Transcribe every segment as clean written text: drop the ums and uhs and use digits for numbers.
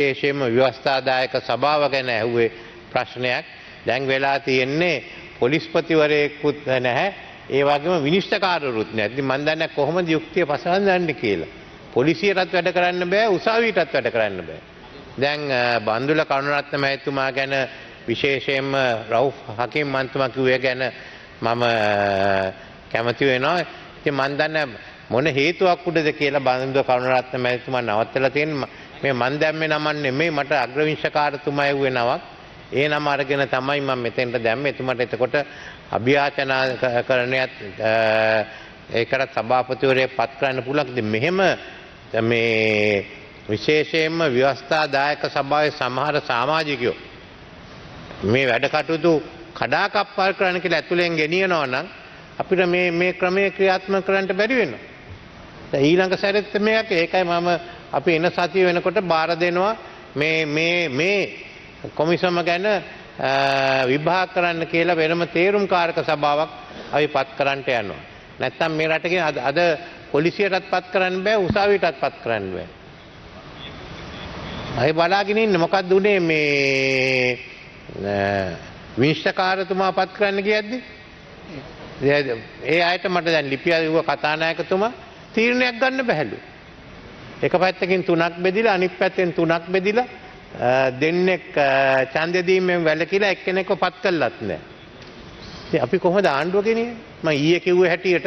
විශේෂයෙන්ම ව්‍යවස්ථාදායක සභාව ගැන ඇහුවේ ප්‍රශ්නයක්. දැන් වෙලා තියෙන්නේ පොලිස්පතිවරයෙකුත් නැහැ. ඒ වගේම විනිශ්චයකාරවරුත් නැහැ. ඉතින් මම දන්නේ කොහොමද යුක්තිය පසවන්නේ කියලා. පොලිසියටත් වැඩ කරන්න බෑ, උසාවියටත් වැඩ කරන්න බෑ. දැන් බන්දුල කරුණරත්න මහත්මයා ගැන විශේෂයෙන්ම රවුෆ් හකීම් මන්තුමා කිව්වේ ගැන මම කැමති වෙනවා. ඉතින් මම දන්නේ මොන හේතුවක් උඩද කියලා බන්දුල කරුණරත්න මහත්මයා නවත්තලා තියෙනවා. මේ මන් දැම්මේ නමක් නෙමෙයි, මට අග්‍රවිංශකාරතුමා ඇහුවේ නමක්. ඒ නම අරගෙන තමයි මම මෙතෙන්ට දැම්මේ. එතුමාට එතකොට අභියාචනාකරණයත් ඒකට සභාපතිවරයෙක් පත් කරන්න පුළුවන්. ඉතින් මෙහෙම මේ විශේෂයෙන්ම ව්‍යවස්ථාදායක සභාවේ සමහර සමාජිකයෝ මේ වැඩ කටයුතු කඩාකප්පල් කරන්න කියලා ඇතුලෙන් ගෙනියනවා නම් අපිට මේ ක්‍රමයේ ක්‍රියාත්මක කරන්න බැරි වෙනවා. දැන් ඊළඟ සැරෙත් මේක ඒකයි මම අපි එන සතිය වෙනකොට බාර දෙනවා මේ කොමිසම ගැන විභාග කරන්න කියලා වෙනම තේරුම්කාරක සභාවක් අපි පත් කරන්නට යනවා. නැත්තම් මේ රටේ අද පොලිසියටත් පත් කරන්න බෑ, උසාවියටත් පත් කරන්න බෑ. අය බලාගෙන ඉන්න මොකක්ද උනේ මේ විනිශ්චයකාරතුමා පත් කරන්න කියද්දි ඒ අයට මට දැන් ලිපියව කතානායකතුමා තීරණයක් ගන්න බැහැලු. එක පැත්තකින් 3ක් බෙදිලා අනිත් පැත්තෙන් 3ක් බෙදිලා දෙන්නෙක් ඡන්දෙ දීමෙන් වැළකීලා එක්කෙනෙක්ව පත් කළත් නැහැ. ඉතින් අපි කොහොමද ආණ්ඩුව ගෙනියන්නේ? මම ඊයේ කිව්වේ හැටියට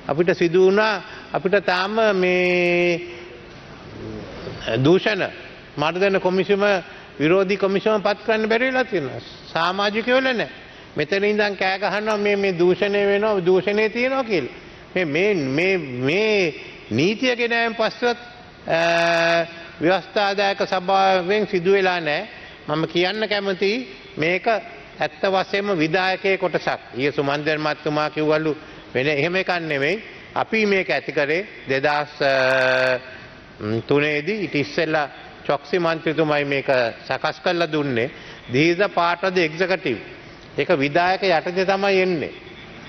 අපිට සිදු වුණා අපිට තාම මේ දූෂණ මර්දන කොමිසම විරෝධී කොමිසම පත් කරන්න බැරි වෙලා තියෙනවා. සමාජිකයෝ නැහැ. මෙතන ඉඳන් කෑ ගහනවා මේ දූෂණය වෙනවා, දූෂණේ තියෙනවා කියලා. මේ නීතිය ගෙනාවෙන් පස්සෙත් ව්‍යවස්ථාදායක සභාවෙන් සිදු වෙලා නැහැ. මම කියන්න කැමතියි මේක ඇත්ත වශයෙන්ම විධායකයේ කොටසක්. ඊයේ සුමන්දර් මහත්මයා කිව්වලු වෙන එහෙම එකක් නෙමෙයි. අපි මේක ඇති කරේ 2003 දී ඊට ඉස්සෙල්ලා චොක්සි මන්ත්‍රීතුමයි මේක සකස් කරලා දුන්නේ. these are part of the executive. ඒක විධායක යටතේ තමයි එන්නේ.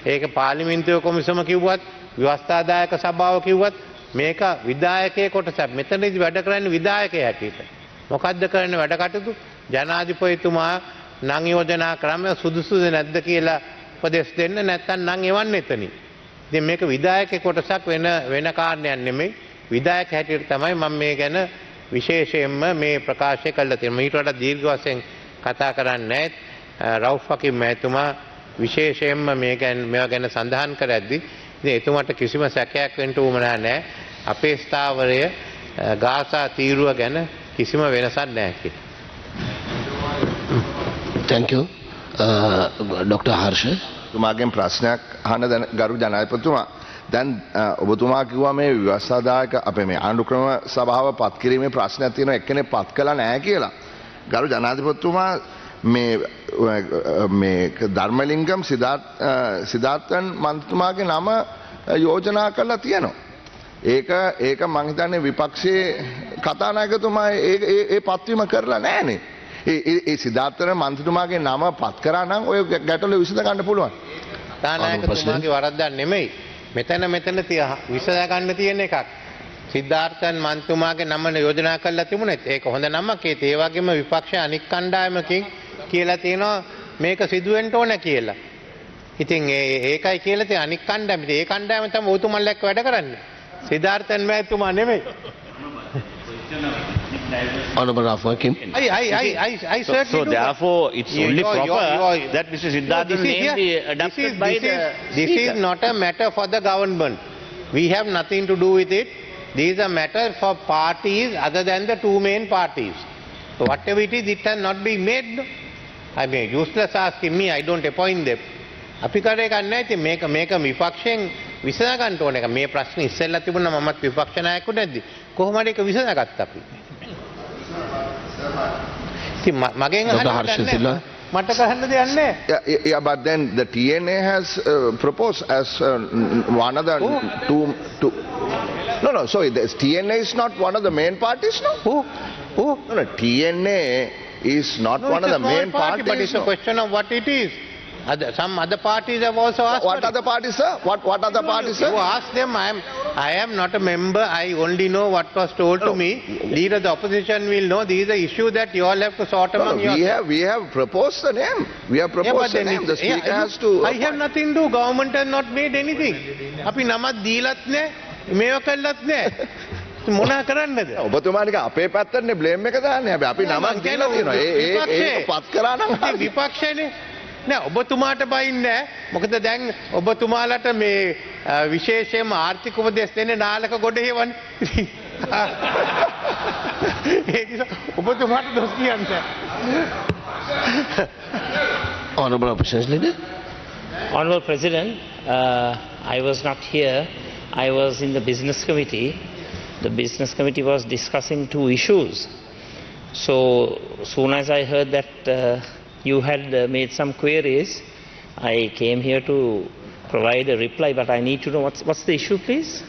ඒක පාර්ලිමේන්තුවේ කොමිසම කිව්වත් ව්‍යවස්ථාදායක සභාව කිව්වත් මේක විධායකයේ කොටසක්. මෙතනදී වැඩ කරන්නේ විධායකයා හැටියට. මොකද්ද කරන්න වැඩ කටයුතු? ජනාධිපතිතුමා නම් යෝජනා ක්‍රම සුදුසුද නැද්ද කියලා උපදෙස් දෙන්න, නැත්නම් නම් එවන්න එතනින්. ඉතින් මේක විධායකයේ කොටසක් වෙන කාරණයක් නෙමෙයි. විධායක හැටියට තමයි මම මේ ගැන විශේෂයෙන්ම මේ ප්‍රකාශය කළා තියෙනවා. ඊට වඩා දීර්ඝ වශයෙන් කතා කරන්නේ නැහැ. රවුෆ් හකීම් මහත්මයා විශේෂයෙන්ම මේවා ගැන සඳහන් කරද්දී ඉතින් එතුමාට කිසිම සැකයක් වෙන්න උවමනා නැහැ. අපේ ස්ථාවරය ගාසා තීරුව ගැන කිසිම වෙනසක් නැහැ කියලා. Thank you. Dr. Harsh. තුමාගෙන් ප්‍රශ්නයක් අහන්න දැන් ගරු ජනාධිපතිතුමා. දැන් ඔබතුමා කිව්වා මේ ව්‍යවස්ථාදායක අපේ මේ ආණ්ඩුක්‍රම සභාව පත් කිරීමේ ප්‍රශ්නයක් තියෙනවා, එක්කෙනෙක් පත් කළා නැහැ කියලා. ගරු ජනාධිපතිතුමා මේ ධර්මලිංගම් සිද්ධාර්ථන් මන්ත්‍රීතුමාගේ නම යෝජනා කරලා තියෙනවා. ඒක මං හිතන්නේ විපක්ෂයේ කතානායකතුමා ඒ පත්වීම කරලා නැහනේ. ඒ සිද්ධාර්ථන මන්ත්‍රීතුමාගේ නම පත් කරා නම් ඔය ගැටලුව විසඳ ගන්න පුළුවන්. කතානායකතුමාගේ වරද්දක් නෙමෙයි. මෙතන විසඳ ගන්න තියෙන එකක්. සිද්ධාර්ථන් මන්ත්‍රීතුමාගේ නම යෝජනා කරලා තිබුණෙත් ඒක හොඳ නමක්. ඒ වගේම විපක්ෂ අනික් කණ්ඩායමකින් කියලා තියෙනවා මේක සිදුවෙන්න ඕන කියලා. ඉතින් ඒකයි කියලා තියෙන අනික් කණ්ඩායම. ඒ කණ්ඩායම තමයි ඔතුමන්ලා එක්ක වැඩ කරන්නේ. සිද්ධාර්ථන් මහත්මයා නෙමෙයි. Honorable Rafakim. So therefore it's only proper that Mr. Siddhartha name be adopted by the This is not a matter for the government. We have nothing to do with it. This is a matter for parties other than the two main parties. So whatever it is, it has not been made. I mean, useless asking me, I don't appoint them. අපි කරේ ගන්න ඉතින් මේක විපක්ෂයෙන් විසඳ ගන්න ඕන එක. මේ ප්‍රශ්නේ ඉස්සෙල්ලා තිබුණා මමත් විපක්ෂ නායකයෙකු නැද්දි. කොහොමද ඒක විසඳගත්තා අපි? ඉතින් මගෙන් අහන්න මට කරන්න දෙයක් නැහැ. Yeah, but then the TNA has proposed as one of the two. No, sorry, the TNA is not one of the main parties, no? Who? No, TNA is not one of the main parties. But it's a question of what it is. Some other parties have also asked. What other parties, sir? What other parties, sir? You ask them. I am not a member. I only know what was told to me. Leader of the opposition will know. These are issues that you all have to sort among yourselves. We have proposed the name. We have proposed the name. The speaker has to. I have nothing to do. Government has not made anything. අපි නමක් දීලත් නැහැ. මේව කළත් නැහැ. මොනා කරන්නද? ඔබතුමානික අපේ පැත්තටනේ blame එක දාන්නේ. හැබැයි අපි නමක් දීලා තියෙනවා. ඒක පත් කරා නම් විපක්ෂනේ. නෑ ඔබතුමාට බයින්නේ නැහැ. මොකද දැන් ඔබතුමාලට මේ විශේෂයෙන්ම ආර්ථික උපදෙස් දෙන්නේ නාලක ගොඩ හේවන්නේ. ඒක නිසා ඔබතුමාට දොස් කියන්නේ. Honorable Opposition Leader. Honorable President, I was not here. I was in the business committee. The business committee was discussing two issues. So soon as I heard that you had made some queries, I came here to provide a reply, but I need to know what's the issue, please?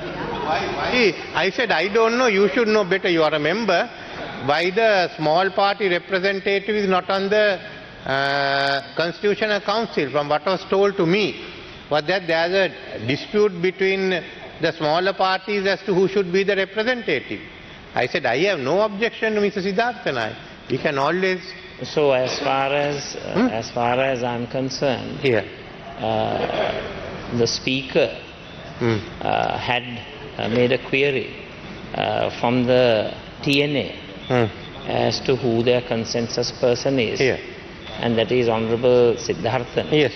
I said, I don't know, you should know better, you are a member. Why the small party representative is not on the Constitutional Council, from what was told to me, was that there is a dispute between the smaller parties as to who should be the representative. I said, I have no objection to Mr. Siddhartha. We can always... So as far as I'm concerned, the speaker had made a query from the TNA as to who their consensus person is, and that is Honorable Siddhartha. Yes.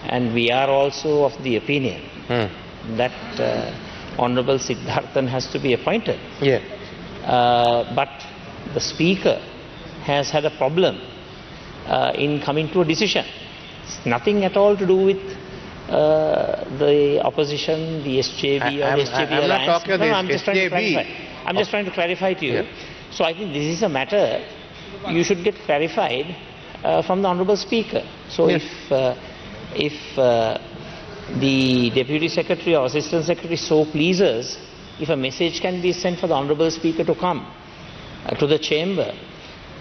And we are also of the opinion that Honorable Siddhartha has to be appointed. Yeah. But the speaker has had a problem in coming to a decision. It's nothing at all to do with the opposition, the SJB or the SJB I'm alliance. not talking about I'm just trying to SJB. clarify. I'm just trying to clarify to you. So I think this is a matter you should get clarified from the Honourable Speaker. So if the Deputy Secretary or Assistant Secretary so pleases, if a message can be sent for the Honourable Speaker to come to the chamber,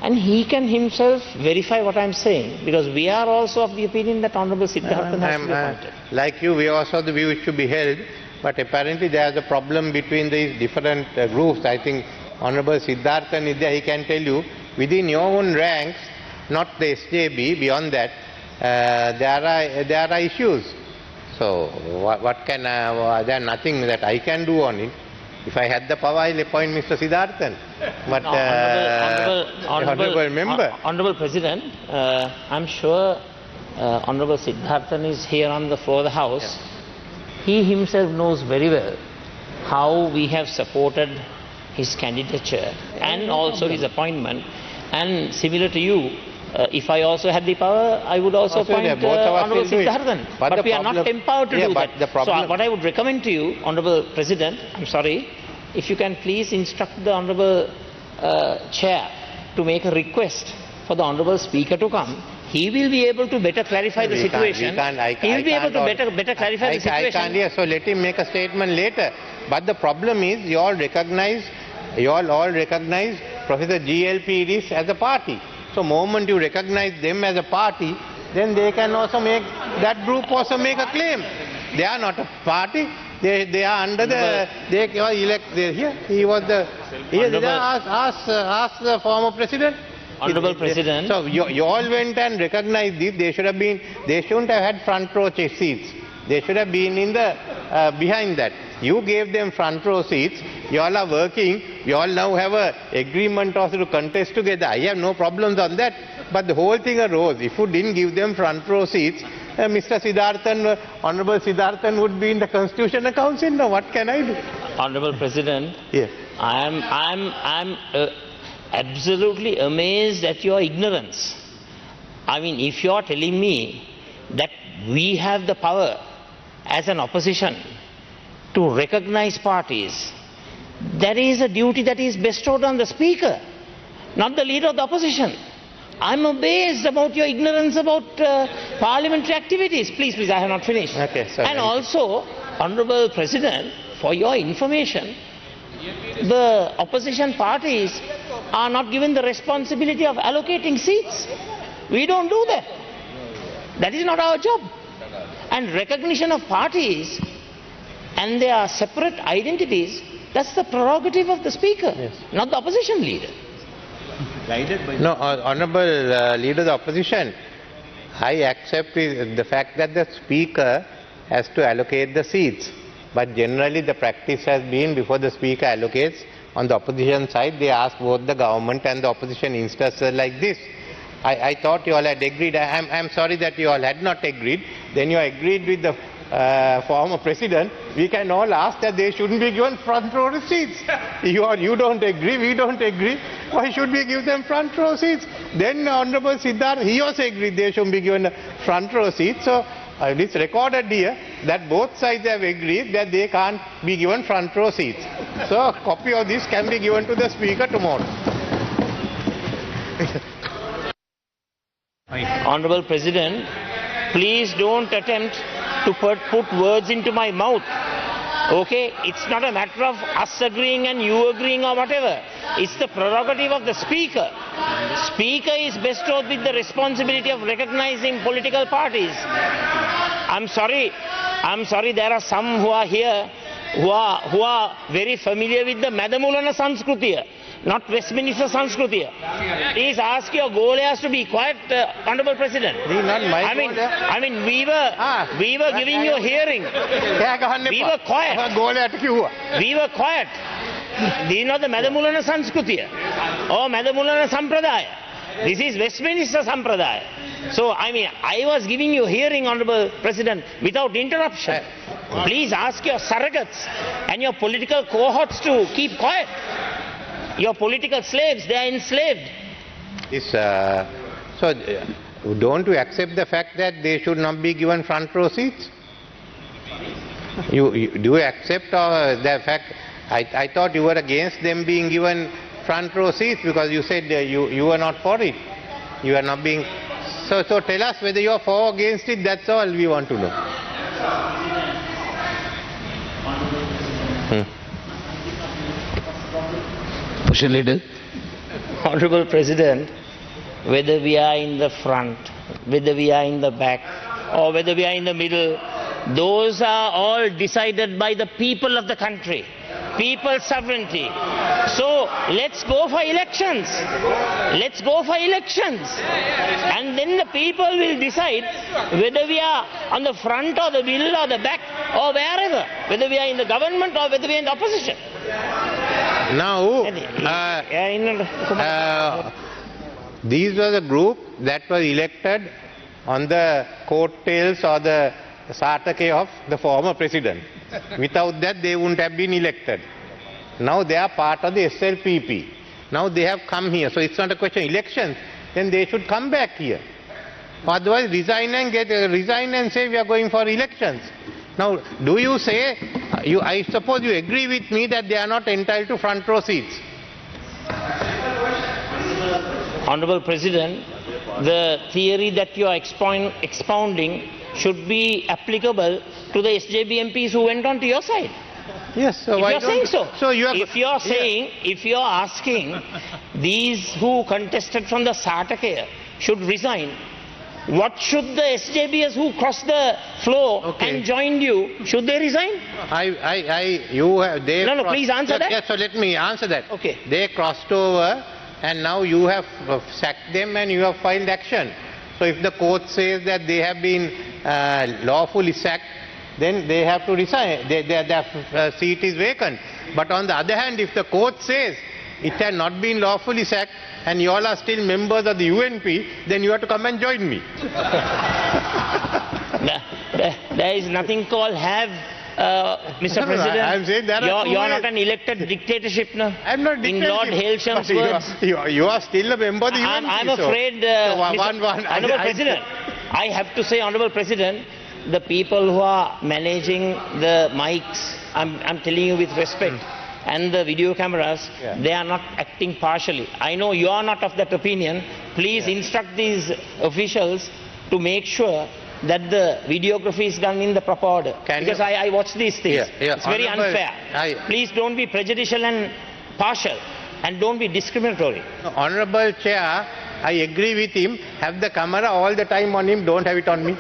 and he can himself verify what I'm saying, because we are also of the opinion that Honourable Siddhartha has to be appointed. Like you, we also have the view it should be held, but apparently there is a problem between these different groups. I think Honourable Siddhartha is there, he can tell you, within your own ranks, not the SJB, beyond that, there are issues. So what can, there is nothing that I can do on it. If I had the power, I'll appoint Mr. Siddharthan. But Honourable President, I'm sure Honourable Siddharthan is here on the floor of the House. He himself knows very well how we have supported his candidature and also his appointment. And similar to you, if I also had the power, I would also appoint Honourable Siddharthan. But we are not empowered to do that. So what I would recommend to you, Honourable President, I'm sorry, if you can please instruct the Honourable Chair to make a request for the Honourable Speaker to come. He will be able to better clarify the situation. He will be able to better clarify the situation. I can't hear, so let him make a statement later. But the problem is, you all recognize Professor G.L.P. Idris as a party. So moment you recognize them as a party, then they can also make, that group also make a claim. They are not a party. They are under the, they were elected here. He was the, ask the former president. Honourable President. So you all went and recognized this. They shouldn't have had front row seats. They should have been in the, behind that. You gave them front row seats. You all are working. You all now have an agreement also to contest together. I have no problems on that. But the whole thing arose. If you didn't give them front row seats, Mr. Siddharthan, Honourable Siddharthan would be in the Constitutional Council. Now what can I do? Honourable President, yes. I'm absolutely amazed at your ignorance. I mean, if you are telling me that we have the power as an opposition to recognize parties, there is a duty that is bestowed on the Speaker, not the Leader of the Opposition. I'm amazed about your ignorance about parliamentary activities. Please, I have not finished. Okay, sorry. And also, Honourable President, for your information, the opposition parties are not given the responsibility of allocating seats. We don't do that. That is not our job. And recognition of parties and their separate identities, that's the prerogative of the speaker, not the opposition leader. No, Honourable Leader of the Opposition, I accept the fact that the speaker has to allocate the seats. But generally the practice has been, before the speaker allocates, on the opposition side, they ask both the government and the opposition instances like this. I thought you all had agreed. I'm sorry that you all had not agreed. Then you agreed with the former president. We can all ask that they shouldn't be given front row seats. You don't agree, we don't agree. Why should we give them front row seats? Then Honourable Siddharth, he also agreed they shouldn't be given front row seats. So it is recorded here that both sides have agreed that they can't be given front row seats. So a copy of this can be given to the speaker tomorrow. Honourable President, please don't attempt to put words into my mouth. Okay? It's not a matter of us agreeing and you agreeing or whatever. It's the prerogative of the Speaker. Speaker is bestowed with the responsibility of recognizing political parties. I'm sorry, there are some who are here who are very familiar with the Madamulana Sanskrutiya, not Westminster Sanskrutiya. Please ask your Golayas to be quiet, Honourable President. I mean, we were giving you a hearing. We were quiet. We were quiet. This is not the Madamulana Sanskrutiya or Madamulana Sampradaya. This is Westminster Sampradaya. So, I was giving you a hearing, Honourable President, without interruption. Please ask your surrogates and your political cohorts to keep quiet. Your political slaves, they are enslaved. So, don't you accept the fact that they should not be given front row seats? Do you accept the fact? I thought you were against them being given front row seats because you said you were not for it. You are not being... So tell us whether you are for or against it, that's all we want to know. Opposition Leader. Honourable President, whether we are in the front, whether we are in the back, or whether we are in the middle, those are all decided by the people of the country. People's sovereignty. So let's go for elections. Let's go for elections. And then the people will decide whether we are on the front or the middle or the back or wherever. Whether we are in the government or whether we are in the opposition. Now, these were the group that was elected on the coattails or the satake of the former president. Without that, they wouldn't have been elected. Now they are part of the SLPP. Now they have come here. So it's not a question of elections. Then they should come back here. Otherwise, resign and say we are going for elections. Now, do you say, I suppose you agree with me that they are not entitled to front row seats? Honourable President, the theory that you are expounding should be applicable to the SJB MPs who went on to your side. Yes, so if why you are saying so. So you are, if you are saying, if you are asking these who contested from the Satakaya should resign, what should the SJBs who crossed the floor and joined you, should they resign? No, please answer that. Yes, so let me answer that. Okay. They crossed over and now you have sacked them and you have filed action. So if the court says that they have been lawfully sacked, then they have to resign. Their seat is vacant. But on the other hand, if the court says it had not been lawfully sacked and you all are still members of the UNP, then you have to come and join me. There is nothing called have, Mr. President. I'm saying that you are not an elected dictatorship now. I'm not dictatorship. In Lord Hailsham's words. You are still a member of the UNP. I'm afraid, Honourable President, I have to say, Honourable President, the people who are managing the mics, I'm telling you with respect, and the video cameras, they are not acting partially. I know you are not of that opinion. Please instruct these officials to make sure that the videography is done in the proper order. Because I watch these things. It's very unfair. Please don't be prejudicial and partial, and don't be discriminatory. Honourable Chair, I agree with him. Have the camera all the time on him. Don't have it on me.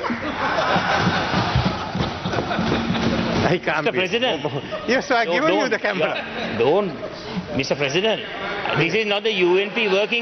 I can't. Mr. President. Yes, so I've given you the camera. Don't, Mr. President. This is not the UNP working